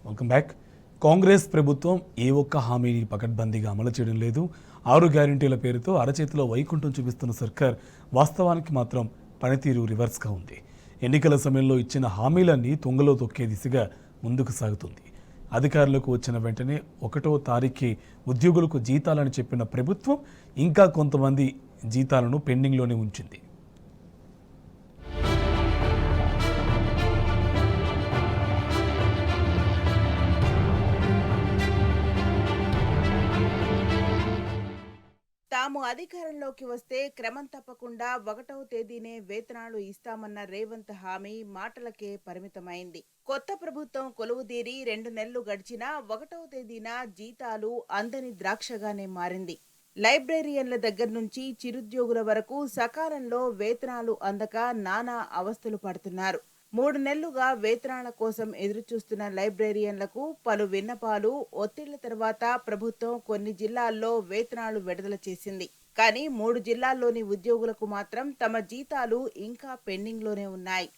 Welcome back. Congress ప్రభుత్వం ఏ ఒక్క హామీని పకడ్బందీగా అమలు చేయడం లేదు. 6 గ్యారెంటీల పేరుతో అరచేతిలో వైకుంఠం చూపిస్తున్న సర్కార్ వాస్తవానికి మాత్రం పనితీరు రివర్స్గా ఉంది. ఎన్నికల సమయంలో ఇచ్చిన హామీలన్నీ తుంగలో తొక్కే దిశగా ముందుకు సాగుతుంది. అధికారులకు వచ్చిన వెంటనే 1వ తారీఖే ఉద్యోగులకు జీతాలని చెప్పిన ప్రభుత్వం ఇంకా కొంతమంది జీతాలను పెండింగ్లోనే ఉంచింది. తాము అధికారంలోకి వస్తే క్రమం తప్పకుండా 1వ తేదీనే వేతనాలు ఇస్తామన్న రేవంత్ హామీ మాటలకే పరిమితమైంది. కొత్త ప్రభుత్వం కొలువుదీరి 2 నెలలు గడిచినా 1వ తేదీన జీతాలు అందని ద్రాక్షగానే మారింది. లైబ్రేరియన్ల దగ్గర నుంచి చిరుద్యోగుల వరకు సకాలంలో వేతనాలు అందక నానా అవస్థలు పడుతున్నారు. 3 నెలలుగా వేతనాల కోసం ఎదురుచూస్తున్న లైబ్రేరియన్లకు పలు విన్నపాలు, ఒత్తిళ్ల తర్వాత ప్రభుత్వం కొన్ని జిల్లాల్లో వేతనాలు విడుదల చేసింది. కానీ 3 జిల్లాల్లోని ఉద్యోగులకు మాత్రం తమ జీతాలు ఇంకా పెండింగ్లోనే ఉన్నాయి.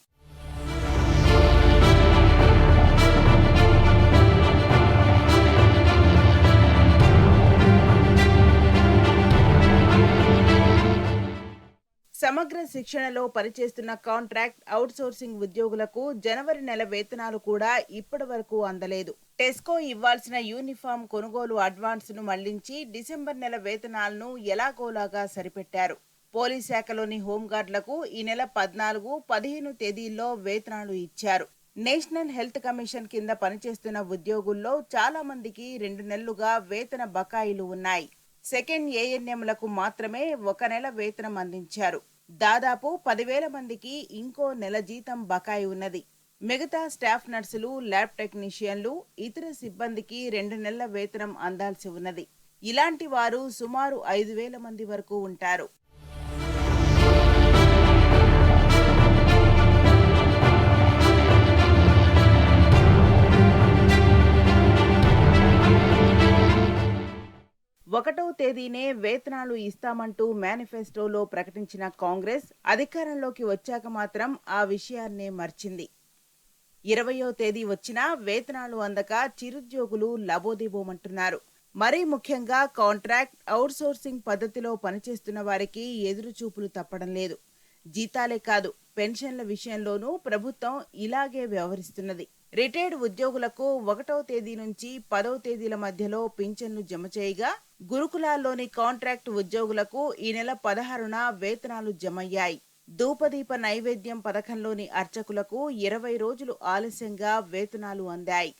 సమగ్ర శిక్షణలో పనిచేస్తున్న కాంట్రాక్ట్ అవుట్సోర్సింగ్ ఉద్యోగులకు జనవరి నెల వేతనాలు కూడా ఇప్పటి వరకు అందలేదు. టెస్కో ఇవ్వాల్సిన యూనిఫామ్ కొనుగోలు అడ్వాన్స్ ను మళ్లించి డిసెంబర్ నెల వేతనాలను ఎలాగోలాగా సరిపెట్టారు. పోలీస్ శాఖలోని హోంగార్డులకు ఈ నెల 14, 15 తేదీల్లో వేతనాలు ఇచ్చారు. నేషనల్ హెల్త్ కమిషన్ కింద పనిచేస్తున్న ఉద్యోగుల్లో చాలా మందికి 2 నెలలుగా వేతన బకాయిలు ఉన్నాయి. సెకండ్ ఏఎన్ఎంలకు మాత్రమే 1 నెల వేతనం అందించారు. దాదాపు 10,000 మందికి ఇంకో నెల జీతం బకాయి ఉన్నది. మిగతా స్టాఫ్ నర్సులు, ల్యాబ్ టెక్నీషియన్లు, ఇతర సిబ్బందికి 2 నెలల వేతనం అందాల్సి ఉన్నది. ఇలాంటి వారు సుమారు 5,000 మంది వరకు ఉంటారు. ఒకటో తేదీనే వేతనాలు ఇస్తామంటూ మేనిఫెస్టోలో ప్రకటించిన కాంగ్రెస్ అధికారంలోకి వచ్చాక మాత్రం ఆ విషయాన్నే మర్చింది. 20వ తేదీ వచ్చినా వేతనాలు అందక చిరుద్యోగులు లబోదిబోమంటున్నారు. మరీ ముఖ్యంగా కాంట్రాక్ట్ అవుట్సోర్సింగ్ పద్ధతిలో పనిచేస్తున్న వారికి ఎదురుచూపులు తప్పడం లేదు. జీతాలే కాదు, పెన్షన్ల విషయంలోనూ ప్రభుత్వం ఇలాగే వ్యవహరిస్తున్నది. రిటైర్డ్ ఉద్యోగులకు 1వ తేదీ నుంచి 10వ తేదీల మధ్యలో పింఛన్లు జమ చేయగా, గురుకులాల్లోని కాంట్రాక్ట్ ఉద్యోగులకు ఈ నెల 16న వేతనాలు జమయ్యాయి. ధూపదీప నైవేద్యం పథకంలోని అర్చకులకు 20 రోజులు ఆలస్యంగా వేతనాలు అందాయి.